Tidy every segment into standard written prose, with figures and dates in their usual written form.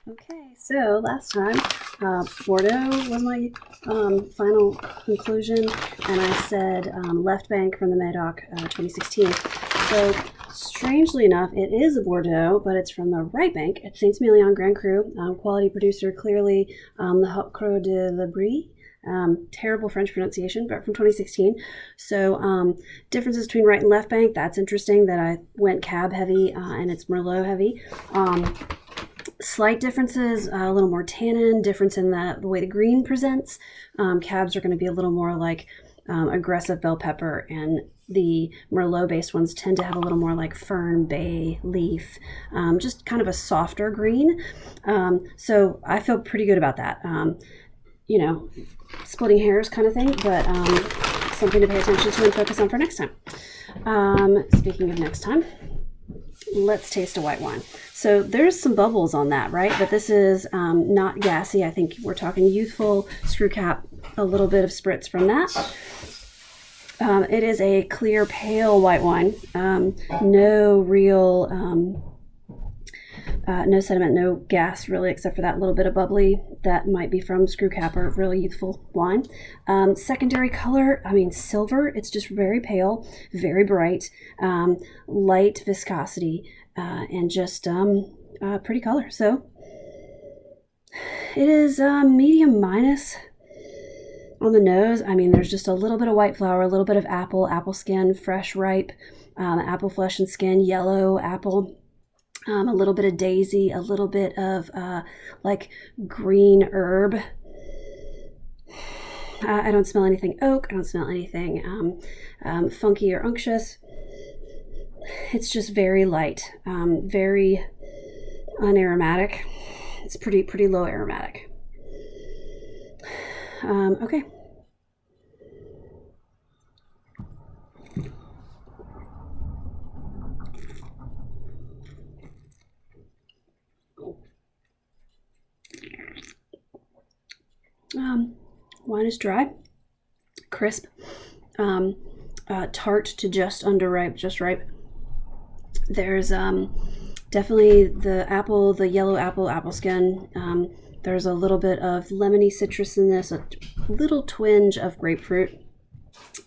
Okay, so last time, Bordeaux was my final conclusion, and I said left bank from the Medoc 2016. So, strangely enough, it is a Bordeaux, but it's from the right bank at Saint-Emilion Grand Cru. Quality producer, clearly the Haut Cru de la Brie. Terrible French pronunciation, but from 2016. So differences between right and left bank, that's interesting that I went cab heavy and it's Merlot heavy. Slight differences, a little more tannin, difference in the way the green presents. Cabs are going to be a little more like aggressive bell pepper, and the Merlot-based ones tend to have a little more like fern, bay, leaf, just kind of a softer green. So I feel pretty good about that. Splitting hairs kind of thing, but something to pay attention to and focus on for next time. Speaking of next time, let's taste a white wine. So there's some bubbles on that, right? But this is not gassy. I think we're talking youthful, screw cap, a little bit of spritz from that. It is a clear, pale white wine. No real, no sediment, no gas really, except for that little bit of bubbly that might be from screw cap or really youthful wine. Secondary color, silver. It's just very pale, very bright, light viscosity, and just pretty color. So it is medium minus on the nose. There's just a little bit of white flower, a little bit of apple skin, fresh, ripe, apple flesh and skin, yellow apple. A little bit of daisy, a little bit of like green herb. I don't smell anything oak. I don't smell anything funky or unctuous. It's just very light, very unaromatic. It's pretty low aromatic. Okay. Wine is dry, crisp, tart to just under ripe, just ripe. There's definitely the apple, the yellow apple skin. There's a little bit of lemony citrus in this, a little twinge of grapefruit.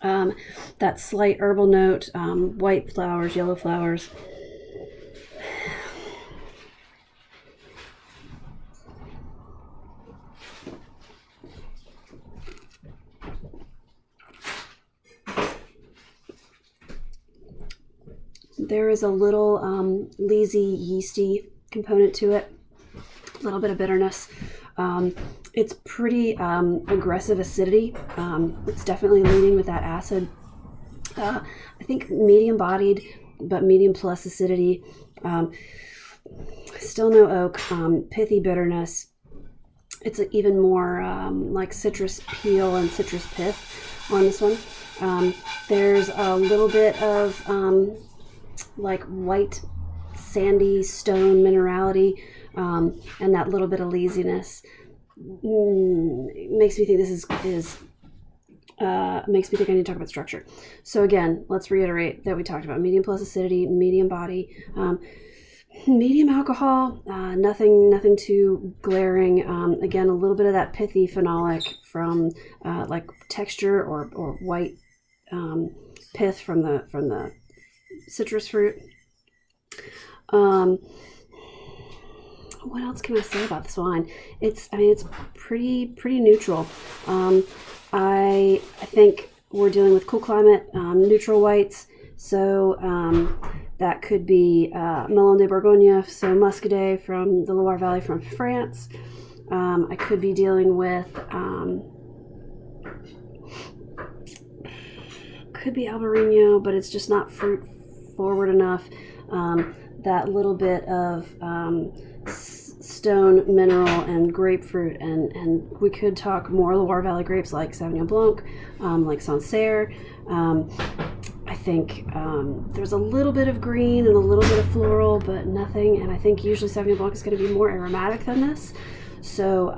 That slight herbal note, white flowers, yellow flowers. There is a little leesy, yeasty component to it, a little bit of bitterness. It's pretty aggressive acidity. It's definitely leaning with that acid. I think medium bodied, but medium plus acidity. Still no oak, pithy bitterness. It's even more like citrus peel and citrus pith on this one. There's a little bit of like white sandy stone minerality, and that little bit of laziness makes me think this is makes me think I need to talk about structure. So again, let's reiterate that we talked about medium plus acidity, medium body, medium alcohol, nothing too glaring. Again, a little bit of that pithy phenolic from like texture or white pith from the citrus fruit. What else can I say about this wine? It's pretty neutral. I think we're dealing with cool climate, neutral whites. So that could be Melon de Bourgogne, so Muscadet from the Loire Valley from France. I could be dealing with could be Albarino, but it's just not fruit forward enough. That little bit of stone mineral and grapefruit, and we could talk more Loire Valley grapes like Sauvignon Blanc, like Sancerre. I think there's a little bit of green and a little bit of floral, but nothing. And I think usually Sauvignon Blanc is going to be more aromatic than this. So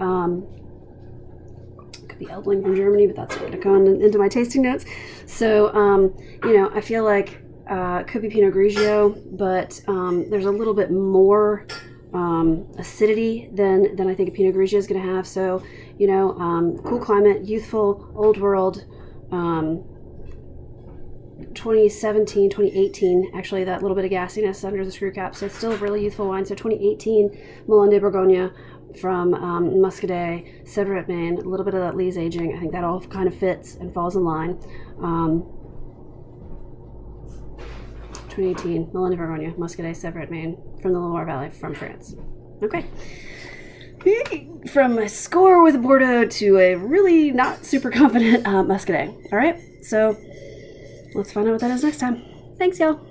could be Elbling from Germany, but that's not going to go into my tasting notes. So I feel like could be Pinot Grigio, but there's a little bit more acidity than I think a Pinot Grigio is going to have. So, you know, cool climate, youthful, old world. 2017, 2018, actually that little bit of gassiness under the screw cap. So it's still a really youthful wine. So 2018 Melon de Bourgogne from Muscadet, Cedrat Maine, a little bit of that Lees aging. I think that all kind of fits and falls in line. 2018 Melon de Bourgogne, Muscadet, Cedrat Maine from the Loire Valley from France. Okay. From a score with Bordeaux to a really not super confident Muscadet. All right. So let's find out what that is next time. Thanks, y'all.